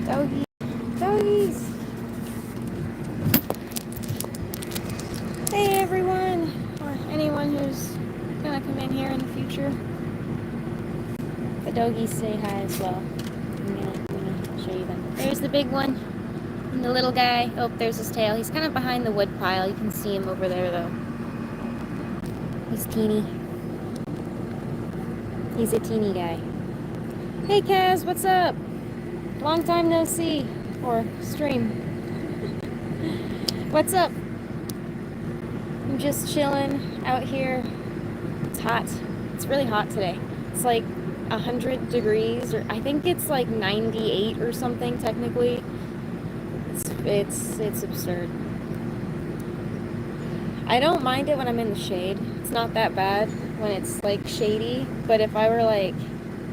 Doggies. Doggies. Hey everyone, or anyone who's gonna come in here in the future. The doggies say hi as well. I'm gonna show you them. There's the big one and the little guy. Oh, there's his tail. He's kind of behind the wood pile. You can see him over there though. He's teeny. He's a teeny guy. Hey Kaz, what's up? Long time no see. Or stream. What's up? I'm just chilling out here. It's hot. It's really hot today. It's like 100 degrees, or I think it's like 98 or something technically. It's absurd. I don't mind it when I'm in the shade. It's not that bad when it's like shady, but if I were like,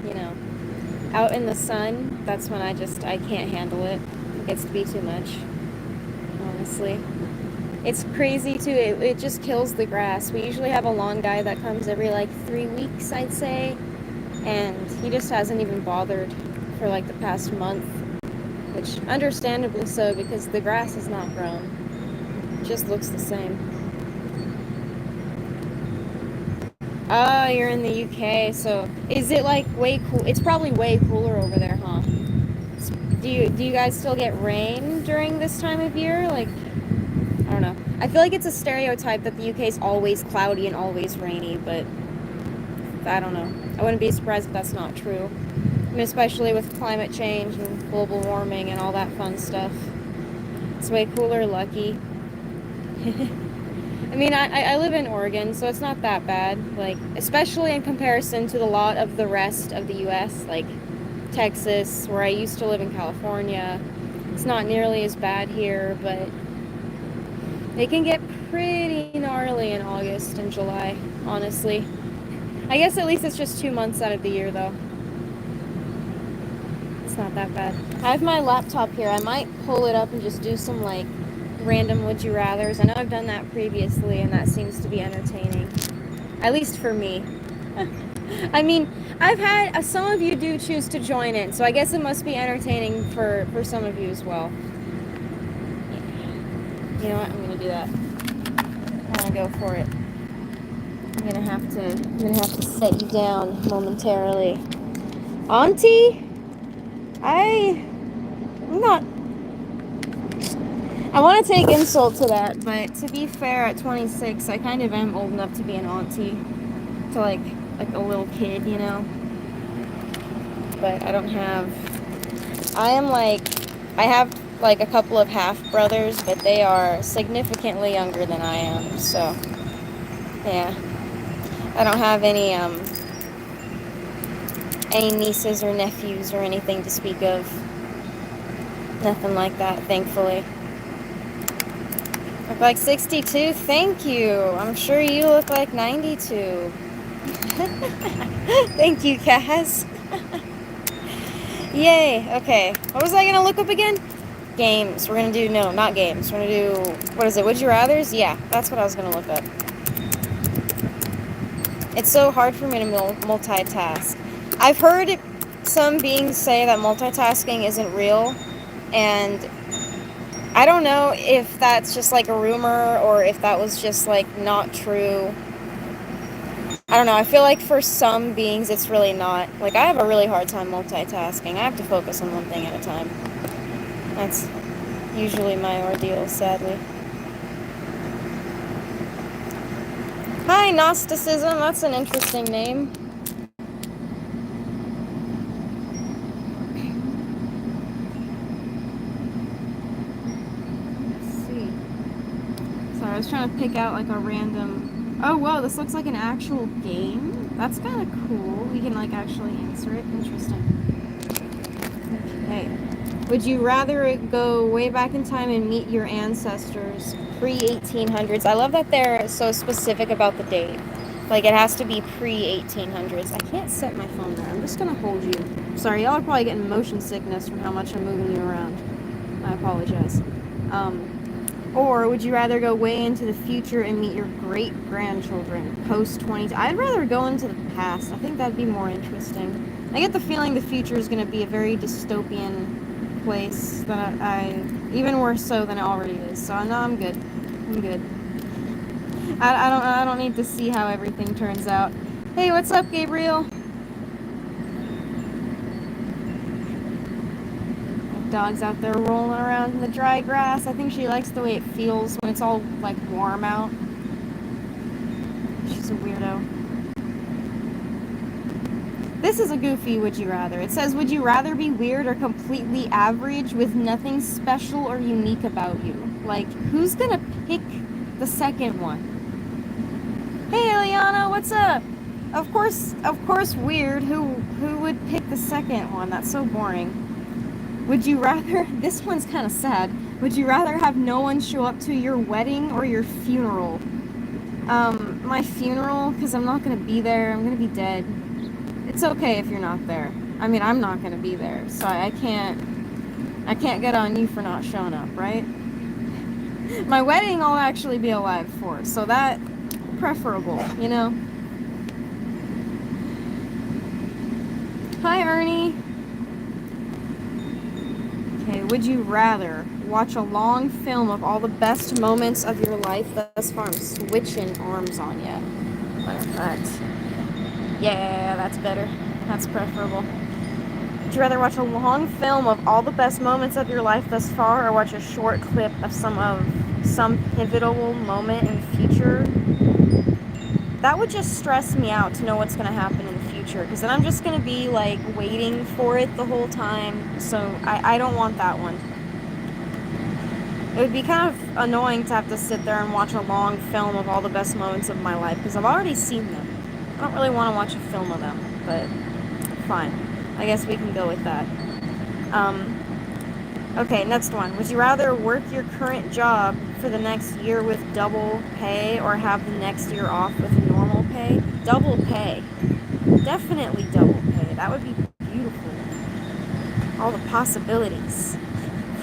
you know, out in the sun, that's when I can't handle it. It gets to be too much, honestly. It's crazy too. It just kills the grass. We usually have a lawn guy that comes every like 3 weeks, I'd say, and he just hasn't even bothered for like the past month, which understandably so because the grass is not grown. It just looks the same. Oh, you're in the UK, so is it like way cool? It's probably way cooler over there, huh? Do you guys still get rain during this time of year? Like, I don't know. I feel like it's a stereotype that the UK is always cloudy and always rainy, but I don't know. I wouldn't be surprised if that's not true. I mean, especially with climate change and global warming and all that fun stuff. It's way cooler, lucky. I mean, I live in Oregon, so it's not that bad. Like, especially in comparison to the lot of the rest of the US, like Texas, where I used to live in California. It's not nearly as bad here, but it can get pretty gnarly in August and July, honestly. I guess at least it's just 2 months out of the year, though. It's not that bad. I have my laptop here. I might pull it up and just do some, like, random would you rathers. I know I've done that previously, and that seems to be entertaining. At least for me. I mean, I've had, some of you do choose to join in, so I guess it must be entertaining for some of you as well. You know what? I'm gonna do that. I'm gonna go for it. I'm gonna have to set you down momentarily. Auntie? I'm not. I want to take insult to that, but to be fair, at 26, I kind of am old enough to be an auntie to like a little kid, you know. But I don't have. I have like a couple of half brothers, but they are significantly younger than I am. So yeah, I don't have any nieces or nephews or anything to speak of. Nothing like that, thankfully. Look like 62? Thank you. I'm sure you look like 92. Thank you, Kaz. Yay. Okay. What was I going to look up again? Games. We're going to do, no, not games. We're going to do, what is it, Would You Rathers? Yeah, that's what I was going to look up. It's so hard for me to multitask. I've heard some beings say that multitasking isn't real, and I don't know if that's just like a rumor or if that was just like not true. I don't know. I feel like for some beings it's really not. Like, I have a really hard time multitasking. I have to focus on one thing at a time. That's usually my ordeal, sadly. Hi, Gnosticism. That's an interesting name. I was trying to pick out like a random. Oh, whoa, this looks like an actual game. That's kind of cool. We can like actually answer it. Interesting. Okay. Would you rather go way back in time and meet your ancestors pre-1800s? I love that they're so specific about the date. Like, it has to be pre-1800s. I can't set my phone there. I'm just gonna hold you. Sorry, y'all are probably getting motion sickness from how much I'm moving you around. I apologize. Or would you rather go way into the future and meet your great-grandchildren post-20? I'd rather go into the past. I think that'd be more interesting. I get the feeling the future is going to be a very dystopian place that I even worse so than it already is. So no, I'm good. I'm good. I don't need to see how everything turns out. Hey, what's up, Gabriel? Dog's out there rolling around in the dry grass. I think she likes the way it feels when it's all like warm out. She's a weirdo. This is a goofy would you rather. It says, would you rather be weird or completely average with nothing special or unique about you? Like, who's gonna pick the second one? Hey, Eliana, what's up? Of course, weird. Who would pick the second one? That's so boring. Would you rather, this one's kind of sad. Would you rather have no one show up to your wedding or your funeral? My funeral, because I'm not gonna be there. I'm gonna be dead. It's okay if you're not there. I mean, I'm not gonna be there, so I can't get on you for not showing up, right? My wedding I'll actually be alive for, so that preferable, you know? Hi, Ernie. Okay, would you rather watch a long film of all the best moments of your life thus far? I'm switching arms on you. Matter of fact. Yeah, that's better. That's preferable. Would you rather watch a long film of all the best moments of your life thus far, or watch a short clip of some pivotal moment in the future? That would just stress me out to know what's going to happen in the future, because then I'm just going to be like waiting for it the whole time. So I don't want that one. It would be kind of annoying to have to sit there and watch a long film of all the best moments of my life, because I've already seen them. I don't really want to watch a film of them, but fine. I guess we can go with that. Okay, next one. Would you rather work your current job for the next year with double pay, or have the next year off with normal pay? Double pay. Definitely double pay. That would be beautiful. All the possibilities.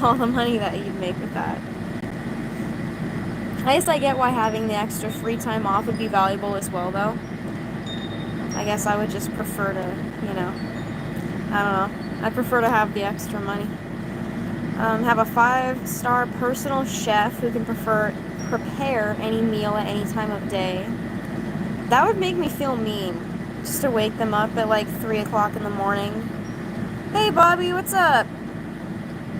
All the money that you'd make with that. I guess I get why having the extra free time off would be valuable as well, though. I guess I would just prefer to, you know, I don't know. I prefer to have the extra money. Have a 5-star personal chef who can prepare any meal at any time of day. That would make me feel mean, just to wake them up at like 3 o'clock in the morning. Hey Bobby, what's up?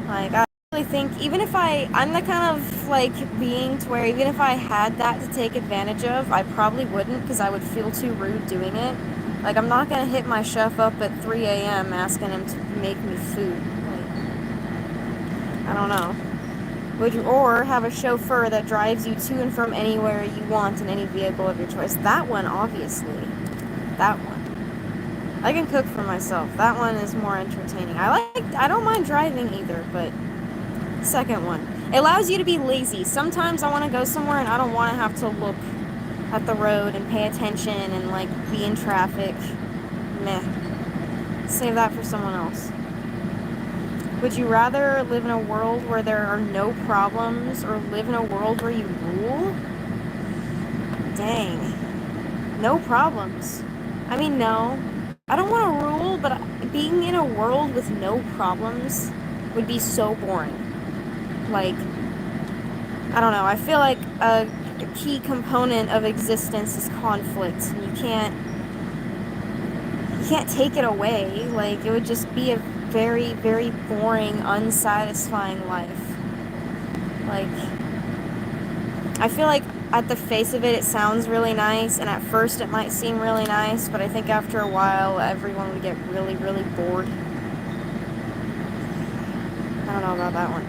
Like, I really think, even if I'm the kind of like being to where even if I had that to take advantage of, I probably wouldn't, because I would feel too rude doing it. Like, I'm not gonna hit my chef up at 3 a.m. asking him to make me food. I don't know. Would you, or have a chauffeur that drives you to and from anywhere you want in any vehicle of your choice? That one, obviously. That one. I can cook for myself. That one is more entertaining. I don't mind driving either, but second one. It allows you to be lazy. Sometimes I want to go somewhere and I don't want to have to look at the road and pay attention and like be in traffic. Meh. Save that for someone else. Would you rather live in a world where there are no problems, or live in a world where you rule? Dang. No problems. I mean, no. I don't want to rule, but being in a world with no problems would be so boring. Like, I don't know. I feel like a key component of existence is conflict. And you can't take it away. Like, it would just be a very, very boring, unsatisfying life. Like, I feel like at the face of it, it sounds really nice, and at first it might seem really nice, but I think after a while, everyone would get really, really bored. I don't know about that one.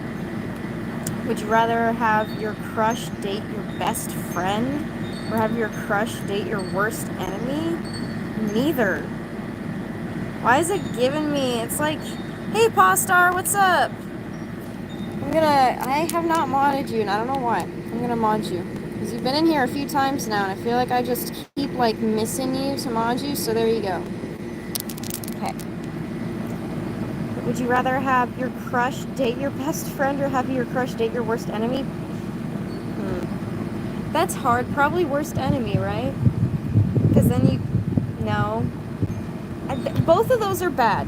Would you rather have your crush date your best friend, or have your crush date your worst enemy? Neither. Why is it giving me, it's like, hey Postar, what's up? I have not modded you, and I don't know why. I'm gonna mod you, because you've been in here a few times now, and I feel like I just keep like missing you to mod you, so there you go. Okay. Would you rather have your crush date your best friend, or have your crush date your worst enemy? That's hard. Probably worst enemy, right? Because then no. Both of those are bad.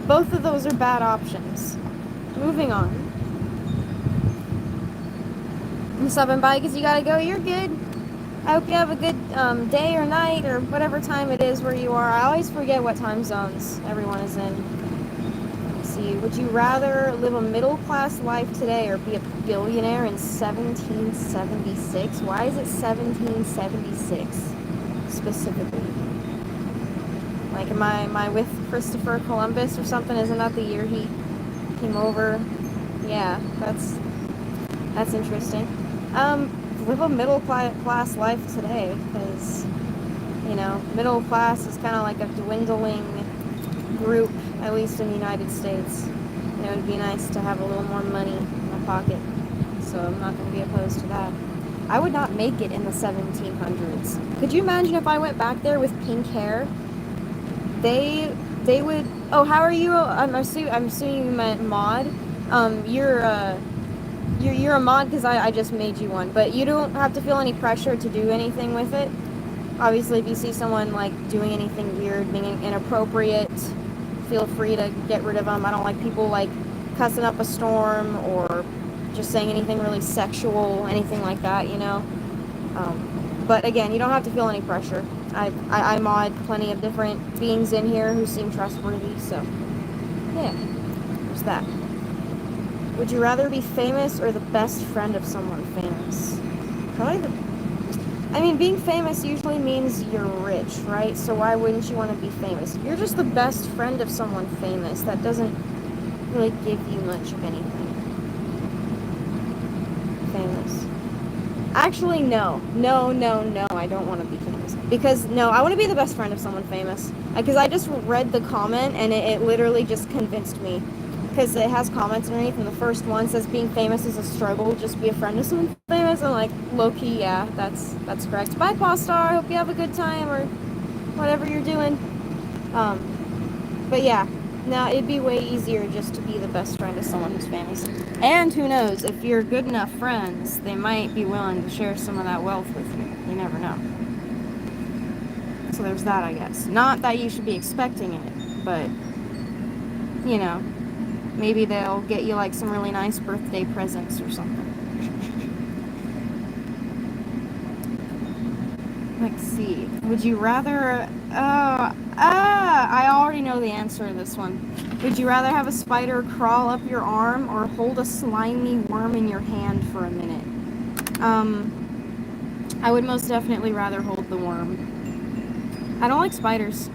Both of those are bad options. moving on. I'm stopping by because you gotta go. You're good. I hope you have a good day or night or whatever time it is where you are. I always forget what time zones everyone is in. Let's see. Would you rather live a middle-class life today or be a billionaire in 1776? Why is it 1776 specifically? Like, am I with Christopher Columbus or something? Isn't that the year he came over? Yeah, that's interesting. Live a middle class life today, because, you know, middle class is kind of like a dwindling group, at least in the United States. You know, it'd be nice to have a little more money in my pocket, so I'm not going to be opposed to that. I would not make it in the 1700s. Could you imagine if I went back there with pink hair? They would. Oh, how are you? I'm assuming you meant mod. You're a mod because I just made you one, but you don't have to feel any pressure to do anything with it. Obviously, if you see someone like doing anything weird, being inappropriate, feel free to get rid of them. I don't like people like cussing up a storm or just saying anything really sexual, anything like that, you know. But again, you don't have to feel any pressure. I mod plenty of different beings in here who seem trustworthy, so yeah, there's that. Would you rather be famous or the best friend of someone famous? Probably I mean, being famous usually means you're rich, right? So why wouldn't you want to be famous? You're just the best friend of someone famous. That doesn't really give you much of anything. Famous. Actually, no, I don't want to be famous. Because, no, I want to be the best friend of someone famous. Because I just read the comment, and it literally just convinced me. Because it has comments underneath, and the first one says being famous is a struggle, just be a friend of someone famous. I'm like, low-key, yeah, that's correct. Bye, Paul Star, hope you have a good time, or whatever you're doing. But yeah, now it'd be way easier just to be the best friend of someone who's famous. And who knows, if you're good enough friends, they might be willing to share some of that wealth with you. You never know. So there's that, I guess. Not that you should be expecting it, but, you know, maybe they'll get you like some really nice birthday presents or something. Let's see. Would you rather... I already know the answer to this one. Would you rather have a spider crawl up your arm or hold a slimy worm in your hand for a minute? I would most definitely rather hold the worm. I don't like spiders.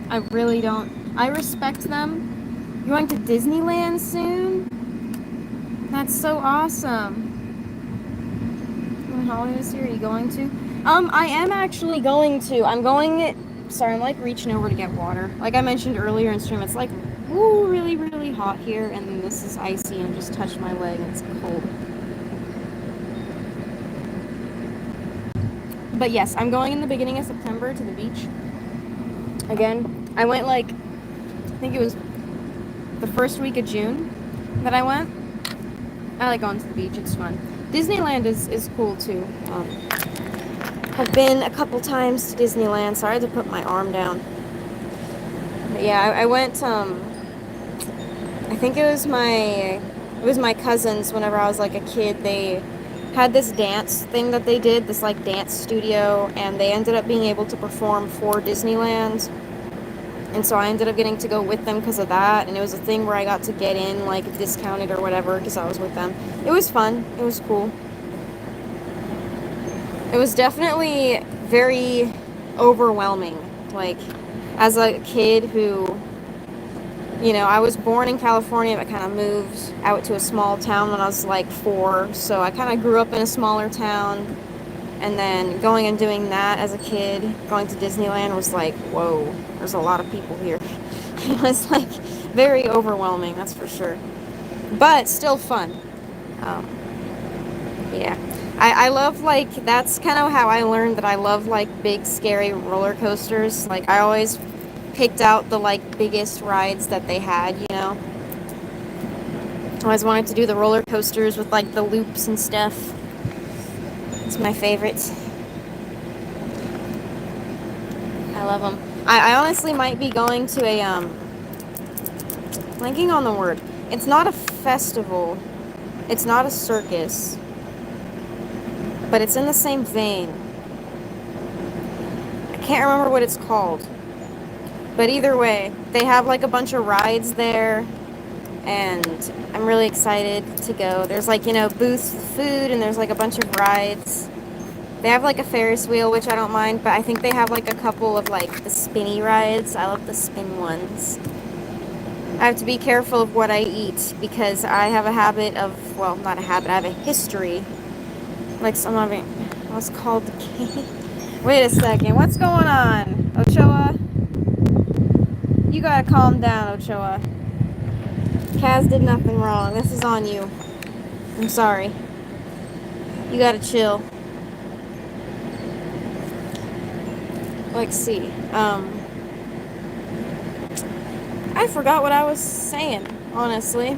I really don't. I respect them. You going to Disneyland soon? That's so awesome. What holiday this year are you going to? I am actually going to. I'm going... Sorry, I'm like reaching over to get water. Like I mentioned earlier in stream, it's like, ooh, really, really hot here, and then this is icy and just touched my leg and it's cold. But yes, I'm going in the beginning of September to the beach. Again, I went like, I think it was the first week of June that I went. I like going to the beach, it's fun. Disneyland is cool too. I've been a couple times to Disneyland. Sorry to put my arm down. But yeah, I went, I think it was my cousins whenever I was like a kid. They had this dance thing that they did, this like dance studio, and they ended up being able to perform for Disneyland. And so I ended up getting to go with them because of that, and it was a thing where I got to get in like discounted or whatever because I was with them. It was fun. It was cool. It was definitely very overwhelming. Like, as a kid who, you know, I was born in California, but kind of moved out to a small town when I was like 4. So I kind of grew up in a smaller town. And then going and doing that as a kid, going to Disneyland was like, whoa, there's a lot of people here. It was like very overwhelming, that's for sure. But still fun. Yeah. I love, like, that's kind of how I learned that I love, like, big, scary roller coasters. Like, I always picked out the, like, biggest rides that they had, you know? I always wanted to do the roller coasters with, like, the loops and stuff. It's my favorite. I love them. I honestly might be going to a, blanking on the word. It's not a festival. It's not a circus. But it's in the same vein. I can't remember what it's called. But either way, they have like a bunch of rides there. And I'm really excited to go. There's like, you know, booths with food, and there's like a bunch of rides. They have like a Ferris wheel, which I don't mind, but I think they have like a couple of like the spinny rides. I love the spin ones. I have to be careful of what I eat because I have a habit of, well, not a habit, I have a history. Like some of it, what's called the game? Wait a second, what's going on? Ochoa? You gotta calm down, Ochoa. Kaz did nothing wrong. This is on you. I'm sorry. You gotta chill. Let's see. I forgot what I was saying, honestly.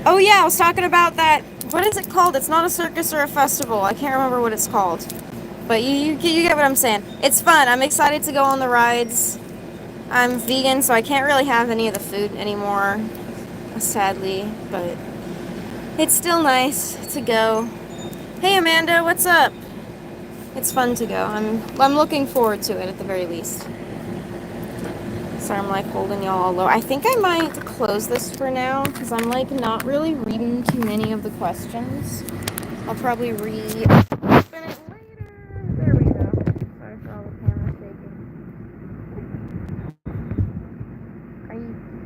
Oh yeah, I was talking about that. What is it called? It's not a circus or a festival. I can't remember what it's called. But you get what I'm saying. It's fun. I'm excited to go on the rides. I'm vegan, so I can't really have any of the food anymore, sadly. But it's still nice to go. Hey Amanda, what's up? It's fun to go. I'm looking forward to it at the very least. Sorry, I'm like holding y'all all low. I think I might close this for now because I'm like not really reading too many of the questions. I'll probably read it later. There we go. Sorry for all the camera shaking.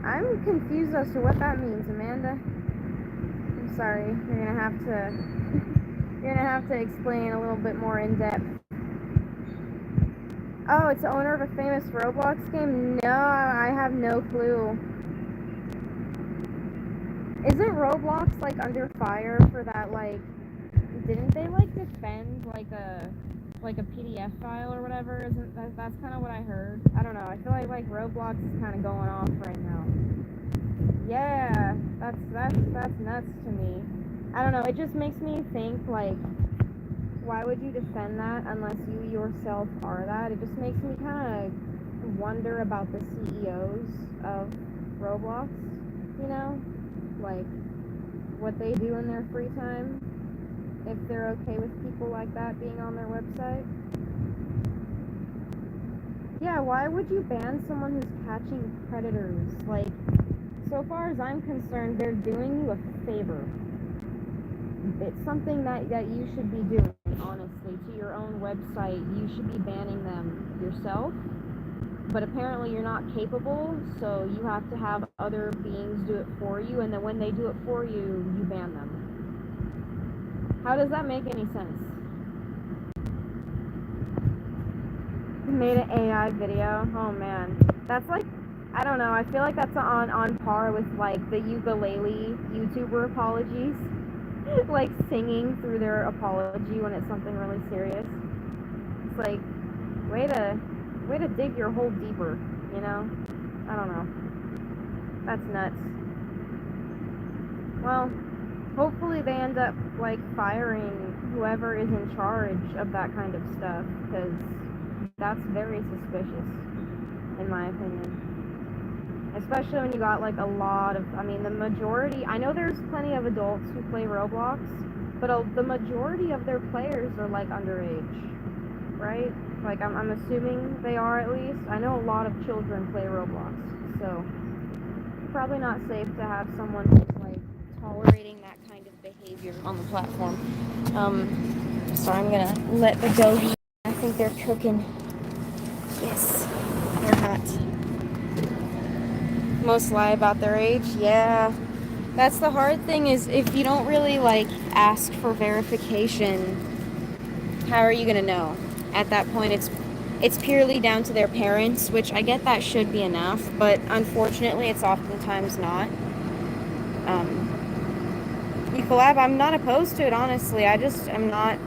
I'm confused as to what that means, Amanda. I'm sorry. You're gonna have to explain a little bit more in depth. Oh, it's the owner of a famous Roblox game? No, I have no clue. Isn't Roblox like under fire for that, like, didn't they like defend like a PDF file or whatever? Isn't that's kind of what I heard? I don't know. I feel like Roblox is kind of going off right now. Yeah, that's nuts to me. I don't know. It just makes me think like, why would you defend that unless you yourself are that? It just makes me kind of wonder about the CEOs of Roblox, you know? Like, what they do in their free time, if they're okay with people like that being on their website. Yeah, why would you ban someone who's catching predators? Like, so far as I'm concerned, they're doing you a favor. It's something that you should be doing, honestly, to your own website. You should be banning them yourself, but apparently you're not capable, so you have to have other beings do it for you, and then when they do it for you, you ban them. How does that make any sense? Made an AI video? Oh man. That's like, I don't know, I feel like that's on par with like the ukulele YouTuber apologies. Like singing through their apology when it's something really serious. It's like, way to dig your hole deeper, you know? I don't know. That's nuts. Well, hopefully they end up like firing whoever is in charge of that kind of stuff, because that's very suspicious, in my opinion. Especially when you got like a lot of, I mean, the majority, I know there's plenty of adults who play Roblox, but the majority of their players are like underage, right? Like, I'm assuming they are at least. I know a lot of children play Roblox, so probably not safe to have someone who's like tolerating that kind of behavior on the platform. So I'm gonna let the doggy, I think they're cooking. Yes, they're hot. Most lie about their age. Yeah, that's the hard thing, is if you don't really like ask for verification, how are you gonna know? At that point, it's purely down to their parents, which I get that should be enough, but unfortunately it's oftentimes not. You collab, I'm not opposed to it, honestly. I just am not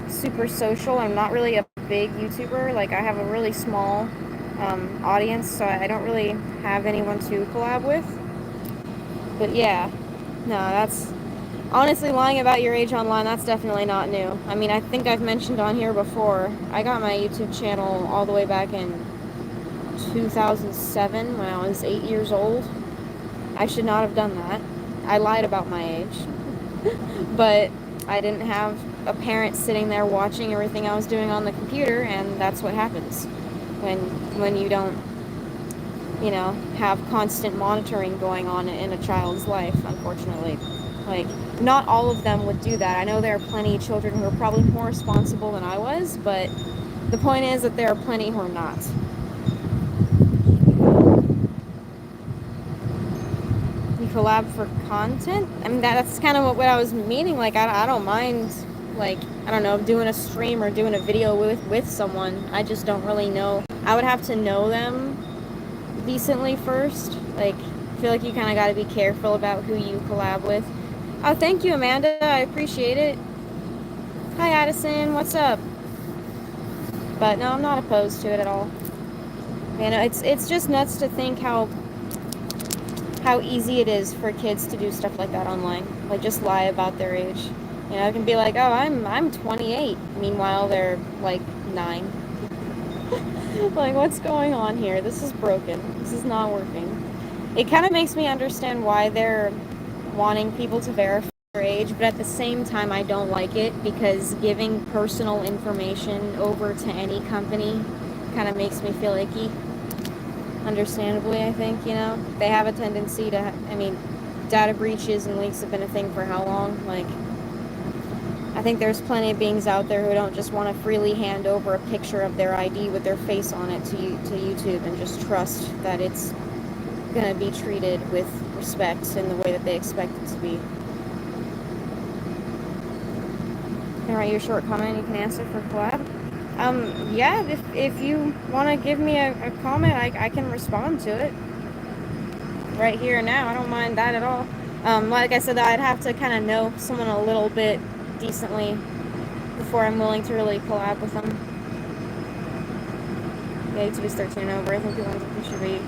super social. I'm not really a big YouTuber. Like, I have a really small audience, so I don't really have anyone to collab with. But yeah, no, that's honestly, lying about your age online, that's definitely not new. I mean, I think I've mentioned on here before, I got my YouTube channel all the way back in 2007 when I was 8 years old. I should not have done that. I lied about my age. But I didn't have a parent sitting there watching everything I was doing on the computer, and that's what happens when you don't, you know, have constant monitoring going on in a child's life, unfortunately. Like, not all of them would do that. I know there are plenty of children who are probably more responsible than I was, but the point is that there are plenty who are not. You collab for content? I mean, that's kind of what I was meaning. Like, I don't mind, like, I don't know, doing a stream or doing a video with someone. I just don't really know. I would have to know them decently first. Like, I feel like you kind of got to be careful about who you collab with. Oh, thank you, Amanda. I appreciate it. Hi, Addison. What's up? But no, I'm not opposed to it at all. You know, it's just nuts to think how easy it is for kids to do stuff like that online. Like, just lie about their age. You know, it can be like, oh, I'm 28. Meanwhile, they're like 9. Like, what's going on here? This is broken. This is not working. It kind of makes me understand why they're wanting people to verify their age, but at the same time, I don't like it, because giving personal information over to any company kind of makes me feel icky. Understandably, I think, you know, they have a tendency to, I mean, data breaches and leaks have been a thing for how long? Like, I think there's plenty of beings out there who don't just want to freely hand over a picture of their ID with their face on it to YouTube and just trust that it's going to be treated with respect in the way that they expect it to be. Can I write you a short comment you can answer for collab? Yeah, if you want to give me a comment, I can respond to it right here and now. I don't mind that at all. Like I said, I'd have to kind of know someone a little bit decently before I'm willing to really collab with them. Yeah, YouTube is 13 and over. I think people should be,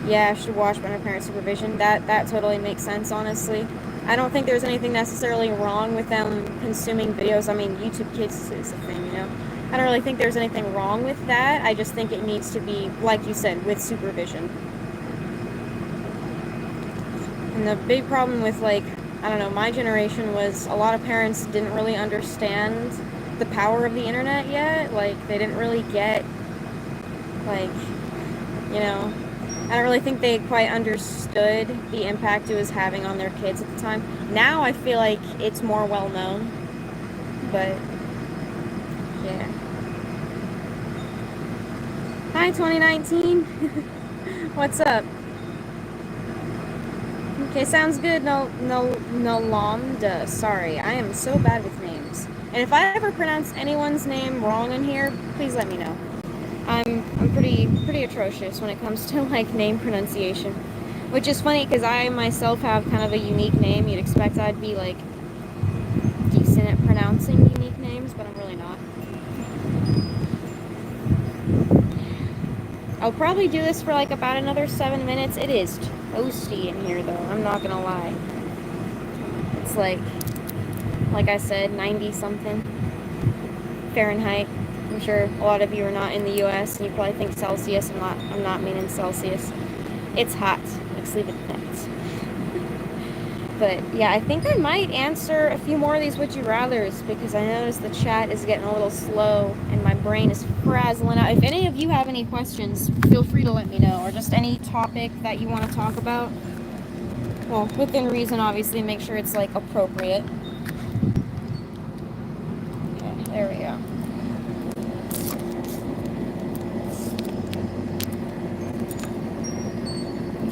yeah, should watch by my parents' supervision. That totally makes sense, honestly. I don't think there's anything necessarily wrong with them consuming videos. I mean, YouTube Kids is a thing, you know. I don't really think there's anything wrong with that. I just think it needs to be, like you said, with supervision. And the big problem with, like, I don't know, my generation was a lot of parents didn't really understand the power of the internet yet. Like, they didn't really get, like, you know, I don't really think they quite understood the impact it was having on their kids at the time. Now I feel like it's more well known, but yeah. Hi, 2019. What's up? Okay, sounds good. No, Lambda. Sorry, I am so bad with names. And if I ever pronounce anyone's name wrong in here, please let me know. I'm pretty atrocious when it comes to, like, name pronunciation, which is funny because I myself have kind of a unique name. You'd expect I'd be, like, decent at pronouncing unique names, but I'm really not. I'll probably do this for, like, about another 7 minutes. It is toasty in here, though. I'm not gonna lie. It's like I said, 90 something Fahrenheit. I'm sure a lot of you are not in the US and you probably think Celsius. I'm not meaning Celsius. It's hot. Let's leave it at that. But yeah, I think I might answer a few more of these would you rathers, because I noticed the chat is getting a little slow and my brain is frazzling out. If any of you have any questions, feel free to let me know, or just any topic that you want to talk about. Well, within reason, obviously. Make sure it's, like, appropriate. Okay, there we go.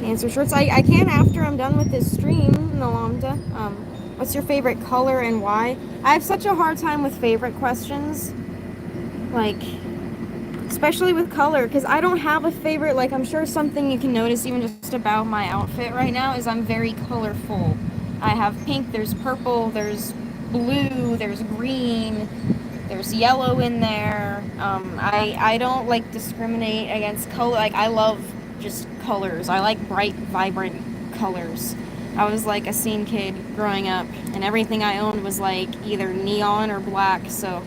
Answer shorts. I can after I'm done with this stream, Nalanda. What's your favorite color and why? I have such a hard time with favorite questions. Like, especially with color, because I don't have a favorite. Like, I'm sure something you can notice even just about my outfit right now is I'm very colorful. I have pink, there's purple, there's blue, there's green, there's yellow in there. I don't, like, discriminate against color. Like, I love just colors. I like bright, vibrant colors. I was like a scene kid growing up, and everything I owned was like either neon or black, so,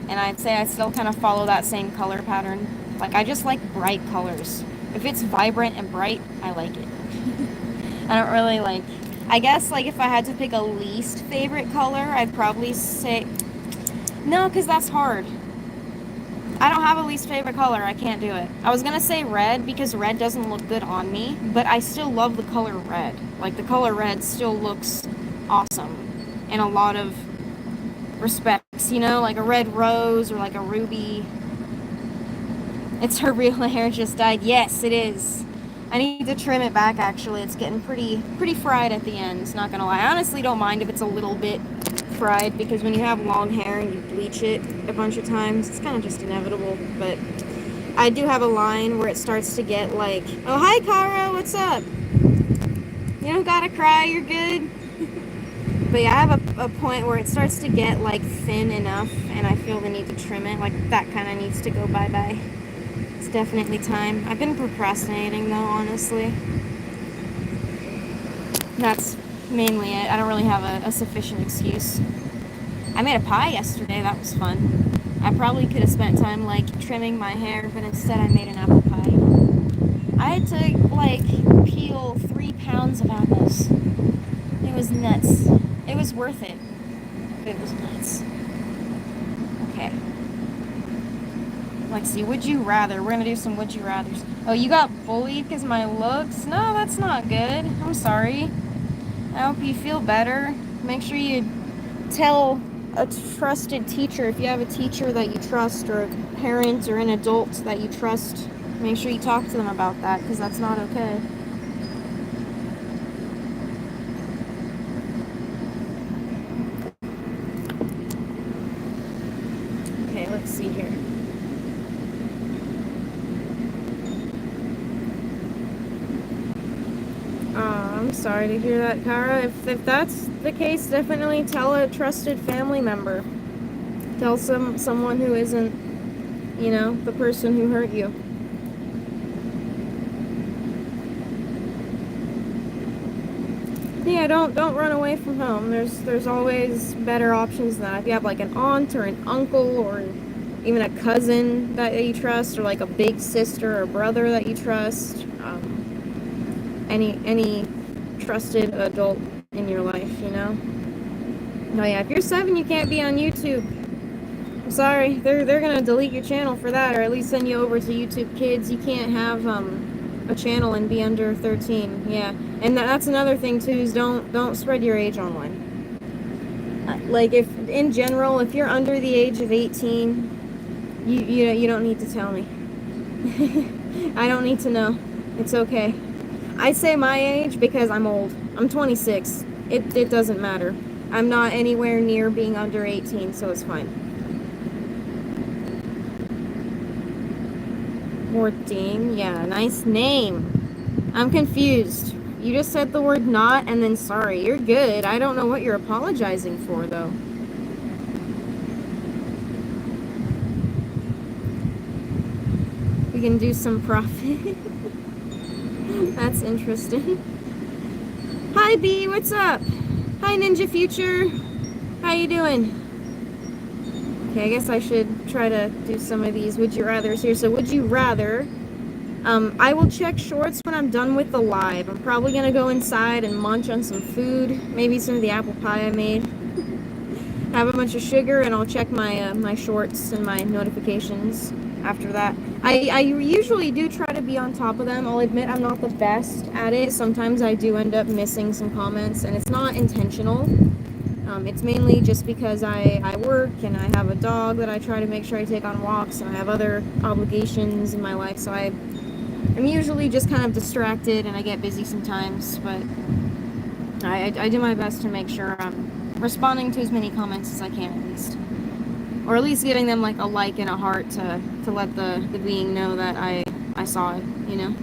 and I'd say I still kind of follow that same color pattern. Like, I just like bright colors. If it's vibrant and bright, I like it. I don't really like, I guess like if I had to pick a least favorite color, I'd probably say, no, because that's hard. I don't have a least favorite color. I can't do it. I was gonna say red because red doesn't look good on me, but I still love the color red. Like the color red still looks awesome in a lot of respects, you know, like a red rose or like a ruby. It's her real hair just dyed. Yes, it is. I need to trim it back actually. It's getting pretty fried at the ends, not gonna lie. I honestly don't mind if it's a little bit fried because when you have long hair and you bleach it a bunch of times, it's kind of just inevitable. But I do have a line where it starts to get like, oh hi Kara, what's up? You don't gotta cry, you're good. But yeah, I have a point where it starts to get like thin enough and I feel the need to trim it. Like that kind of needs to go bye-bye. It's definitely time. I've been procrastinating though, honestly. That's mainly it. I don't really have a sufficient excuse. I made a pie yesterday, that was fun. I probably could have spent time like trimming my hair, but instead I made an apple pie. I had to like peel 3 pounds of apples. It was nuts. It was worth it. It was nuts. Okay. Let's see, would you rather? We're gonna do some would you rathers. Oh, you got bullied because my looks? No, that's not good. I'm sorry. I hope you feel better. Make sure you tell a trusted teacher, if you have a teacher that you trust or a parent or an adult that you trust, make sure you talk to them about that because that's not okay. Okay, let's see here. I'm sorry to hear that, Kara. If that's the case, definitely tell a trusted family member. Tell someone who isn't, you know, the person who hurt you. Yeah, don't run away from home. There's always better options than that. If you have like an aunt or an uncle or even a cousin that you trust, or like a big sister or brother that you trust, any trusted adult in your life, you know. Oh yeah, if you're 7, you can't be on YouTube. I'm sorry, they're gonna delete your channel for that, or at least send you over to YouTube Kids. You can't have a channel and be under 13. Yeah, and that's another thing too, is don't spread your age online. Like if in general, if you're under the age of 18, you don't need to tell me. I don't need to know. It's okay. I say my age because I'm old. I'm 26. It doesn't matter. I'm not anywhere near being under 18, so it's fine. Warding, yeah, nice name. I'm confused. You just said the word not and then sorry. You're good. I don't know what you're apologizing for, though. We can do some profit. That's interesting. Hi, B, what's up? Hi, Ninja Future. How you doing? Okay, I guess I should try to do some of these would you rathers here. So would you rather, I will check shorts when I'm done with the live. I'm probably gonna go inside and munch on some food, maybe some of the apple pie I made. Have a bunch of sugar, and I'll check my my shorts and my notifications after that. I usually do try to be on top of them. I'll admit I'm not the best at it. Sometimes I do end up missing some comments, and it's not intentional. It's mainly just because I work and I have a dog that I try to make sure I take on walks, and I have other obligations in my life, so I'm usually just kind of distracted and I get busy sometimes, but I do my best to make sure I'm responding to as many comments as I can at least. Or at least giving them like a like and a heart to let the being know that I saw it, you know?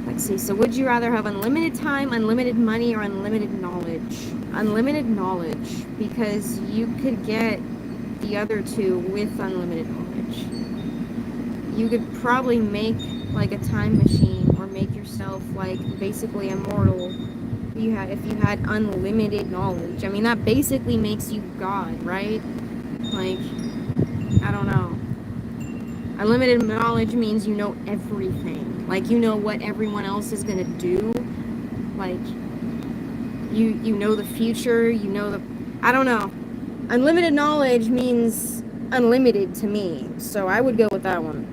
Let's see, so would you rather have unlimited time, unlimited money, or unlimited knowledge? Unlimited knowledge, because you could get the other two with unlimited knowledge. You could probably make like a time machine or make yourself like basically immortal if you had unlimited knowledge. I mean, that basically makes you God, right? Like, I don't know. Unlimited knowledge means you know everything. Like, you know what everyone else is gonna do. like, you know the future, you know the, I don't know. Unlimited knowledge means unlimited to me, so I would go with that one.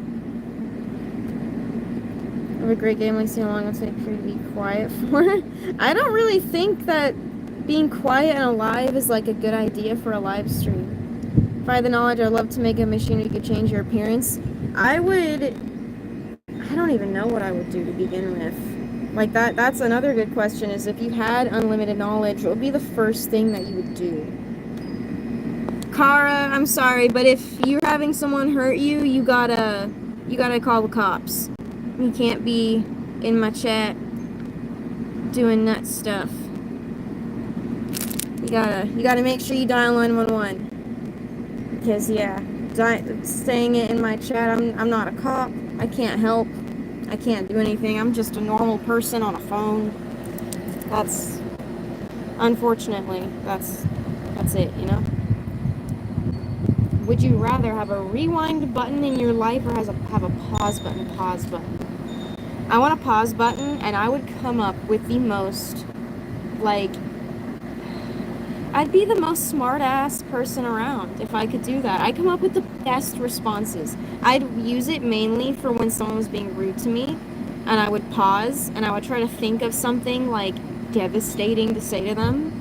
Have a great game, like, see how long it'll take for you to be quiet for. I don't really think that being quiet and alive is like a good idea for a live stream. If I had the knowledge, I'd love to make a machine that could change your appearance. I don't even know what I would do to begin with. Like, that's another good question, is if you had unlimited knowledge, what would be the first thing that you would do? Kara, I'm sorry, but if you're having someone hurt you, you gotta call the cops. You can't be in my chat doing nut stuff. You gotta make sure you dial 911. Because, yeah, saying it in my chat, I'm not a cop. I can't help. I can't do anything. I'm just a normal person on a phone. That's, unfortunately, that's it, you know? Would you rather have a rewind button in your life or have a pause button? Pause button. I want a pause button, and I would come up with the most, like, I'd be the most smart-ass person around if I could do that. I'd come up with the best responses. I'd use it mainly for when someone was being rude to me, and I would pause, and I would try to think of something, like, devastating to say to them,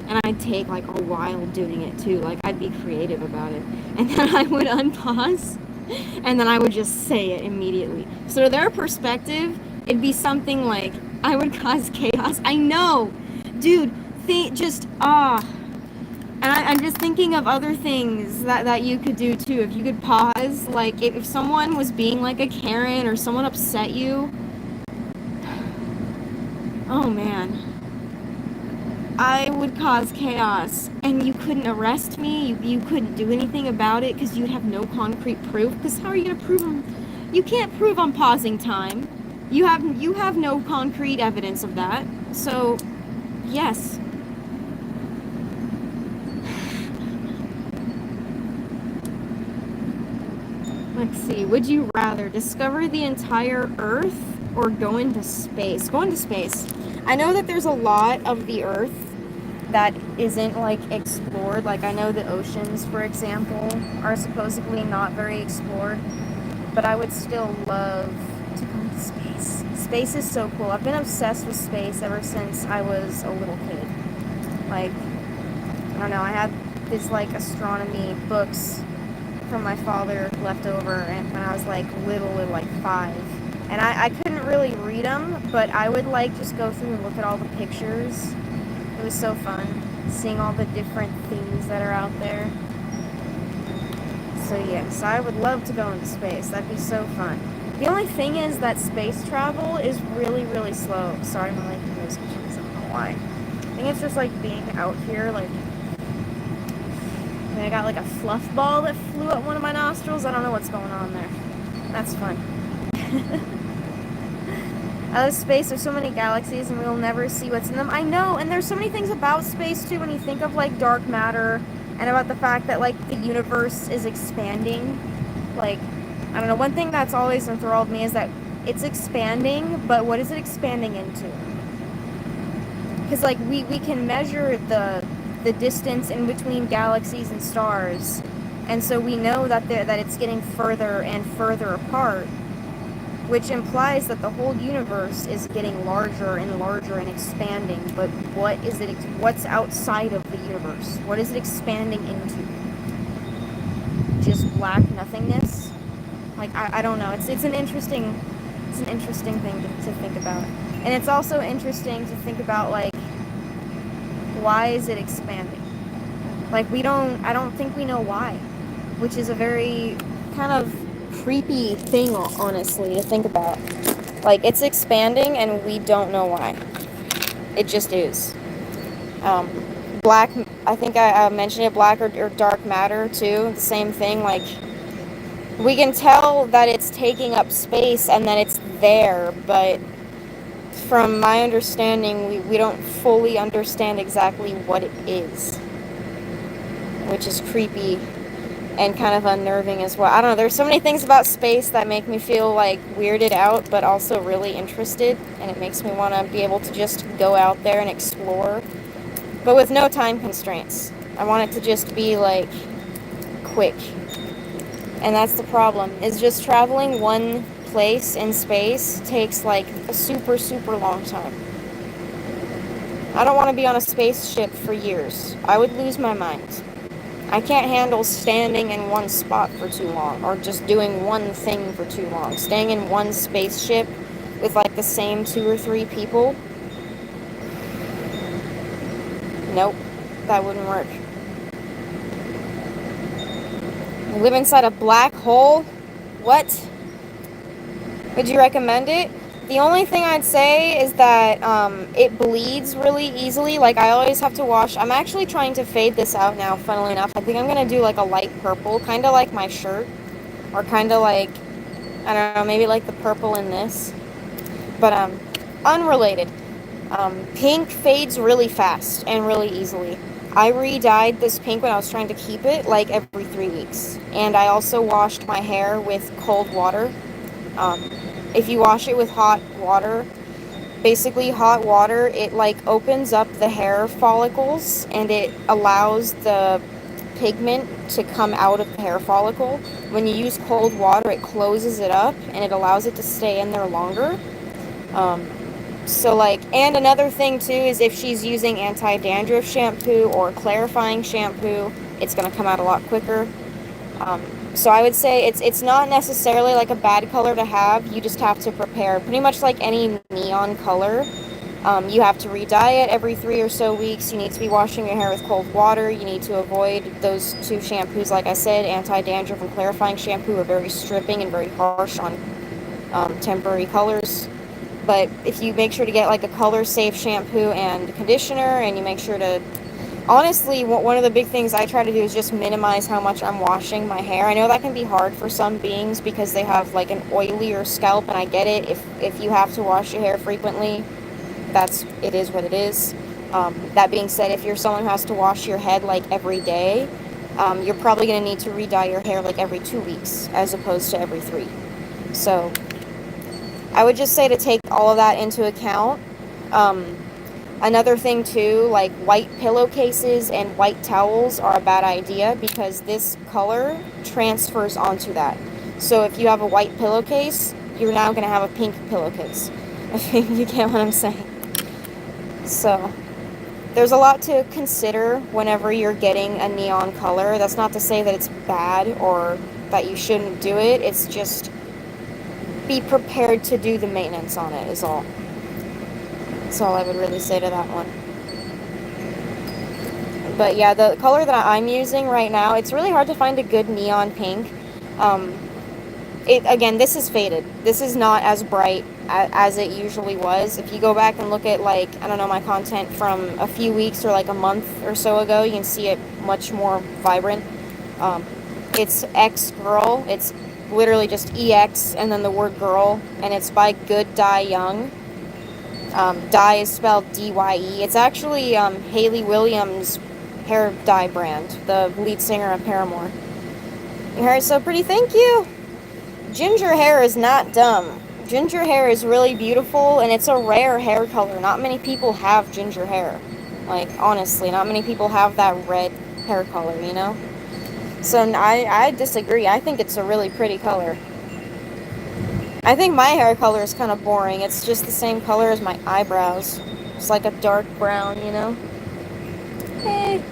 and I'd take, like, a while doing it, too. Like, I'd be creative about it. And then I would unpause, and then I would just say it immediately. So their perspective, it'd be something like, I would cause chaos. I know! Dude, And I'm just thinking of other things that you could do too. If you could pause, like if someone was being like a Karen or someone upset you, oh man, I would cause chaos, and you couldn't arrest me, you couldn't do anything about it because you'd have no concrete proof. Because how are you gonna prove you can't prove I'm pausing time. You have no concrete evidence of that. So, yes. Let's see, would you rather discover the entire Earth or go into space? Go into space. I know that there's a lot of the Earth that isn't, like, explored. Like, I know the oceans, for example, are supposedly not very explored, but I would still love to go into space. Space is so cool. I've been obsessed with space ever since I was a little kid. Like, I don't know, I had these, like, astronomy books from my father left over, and when I was like little, like 5, and I couldn't really read them, but I would like just go through and look at all the pictures. It was so fun seeing all the different things that are out there. So yes, I would love to go into space. That'd be so fun. The only thing is that space travel is really, really slow. Sorry, my light goes. I don't know why. I think it's just like being out here, like. I got like a fluff ball that flew up one of my nostrils. I don't know what's going on there. That's fun. I love space. There's so many galaxies and we'll never see what's in them. I know, and there's so many things about space too when you think of like dark matter and about the fact that like the universe is expanding. Like, I don't know, one thing that's always enthralled me is that it's expanding, but what is it expanding into? Because like we can measure the distance in between galaxies and stars, and so we know that it's getting further and further apart, which implies that the whole universe is getting larger and larger and expanding. But what's outside of the universe? What is it expanding into? Just black nothingness? Like, I don't know. It's an interesting thing to think about. And it's also interesting to think about, like, why is it expanding? Like, I don't think we know why, which is a very kind of creepy thing, honestly, to think about. Like, it's expanding and we don't know why. It just is. Black, I think I mentioned it, black or dark matter too, the same thing. Like, we can tell that it's taking up space and that it's there, but from my understanding, we don't fully understand exactly what it is, which is creepy and kind of unnerving as well. I don't know, there's so many things about space that make me feel like weirded out, but also really interested, and it makes me want to be able to just go out there and explore, but with no time constraints. I want it to just be like quick. And that's the problem, is just traveling one place in space takes like a super, super long time. I don't want to be on a spaceship for years. I would lose my mind. I can't handle standing in one spot for too long, or just doing one thing for too long. Staying in one spaceship with like the same 2 or 3 people. Nope, that wouldn't work. Live inside a black hole? What? Would you recommend it? The only thing I'd say is that it bleeds really easily. Like, I always have to wash. I'm actually trying to fade this out now, funnily enough. I think I'm going to do like a light purple, kind of like my shirt. Or kind of like, I don't know, maybe like the purple in this. But unrelated. Pink fades really fast and really easily. I re-dyed this pink when I was trying to keep it like every 3 weeks. And I also washed my hair with cold water. If you wash it with hot water, basically hot water, it like opens up the hair follicles and it allows the pigment to come out of the hair follicle. When you use cold water, it closes it up and it allows it to stay in there longer. So like, and another thing too is if she's using anti-dandruff shampoo or clarifying shampoo, it's going to come out a lot quicker. So I would say it's not necessarily like a bad color to have. You just have to prepare. Pretty much like any neon color, you have to re-dye it every 3 or so weeks. You need to be washing your hair with cold water. You need to avoid those 2 shampoos. Like I said, anti-dandruff and clarifying shampoo are very stripping and very harsh on temporary colors. But if you make sure to get like a color-safe shampoo and conditioner, and you make sure to... Honestly, one of the big things I try to do is just minimize how much I'm washing my hair. I know that can be hard for some beings because they have like an oilier scalp, and I get it. If you have to wash your hair frequently, it is what it is. That being said, if you're someone who has to wash your head like every day, you're probably going to need to re-dye your hair like every 2 weeks as opposed to every 3. So I would just say to take all of that into account. Another thing too, like white pillowcases and white towels are a bad idea because this color transfers onto that. So if you have a white pillowcase, you're now going to have a pink pillowcase. If you get what I'm saying. So there's a lot to consider whenever you're getting a neon color. That's not to say that it's bad or that you shouldn't do it. It's just be prepared to do the maintenance on it is all. That's all I would really say to that one. But yeah, the color that I'm using right now, it's really hard to find a good neon pink. Again, this is faded. This is not as bright as it usually was. If you go back and look at like, I don't know, my content from a few weeks or like a month or so ago, you can see it much more vibrant. It's X Girl. It's literally just EX and then the word girl, and it's by Good Dye Young. Dye is spelled D-Y-E. It's actually Hayley Williams' hair dye brand, the lead singer of Paramore. Your hair is so pretty, thank you! Ginger hair is not dumb. Ginger hair is really beautiful, and it's a rare hair color. Not many people have ginger hair. Like, honestly, not many people have that red hair color, you know? So I disagree. I think it's a really pretty color. I think my hair color is kind of boring. It's just the same color as my eyebrows. It's like a dark brown, you know? Hey.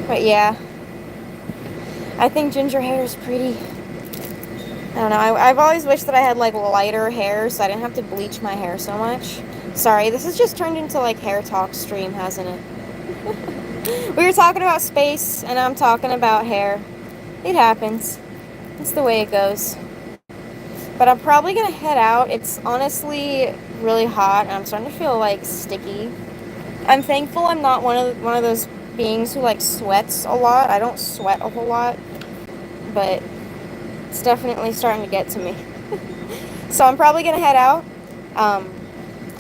But yeah. I think ginger hair is pretty. I don't know. I've always wished that I had like lighter hair so I didn't have to bleach my hair so much. Sorry, this has just turned into like hair talk stream, hasn't it? We were talking about space and I'm talking about hair. It happens. It's the way it goes. But I'm probably going to head out. It's honestly really hot, and I'm starting to feel, like, sticky. I'm thankful I'm not one of those beings who, like, sweats a lot. I don't sweat a whole lot, but it's definitely starting to get to me. So I'm probably going to head out.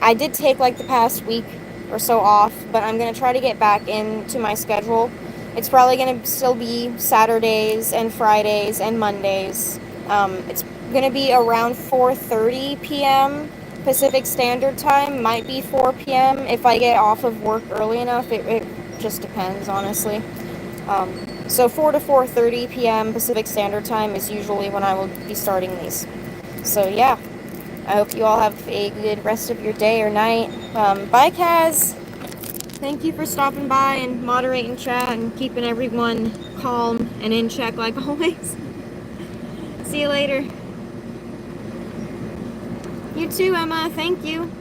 I did take, like, the past week or so off, but I'm going to try to get back into my schedule. It's probably going to still be Saturdays and Fridays and Mondays. It's going to be around 4:30 p.m. Pacific Standard Time. Might be 4 p.m. if I get off of work early enough. It just depends, honestly. So 4 to 4:30 p.m. Pacific Standard Time is usually when I will be starting these. So yeah, I hope you all have a good rest of your day or night. Bye, Kaz! Thank you for stopping by and moderating chat and keeping everyone calm and in check like always. See you later. You too, Emma. Thank you.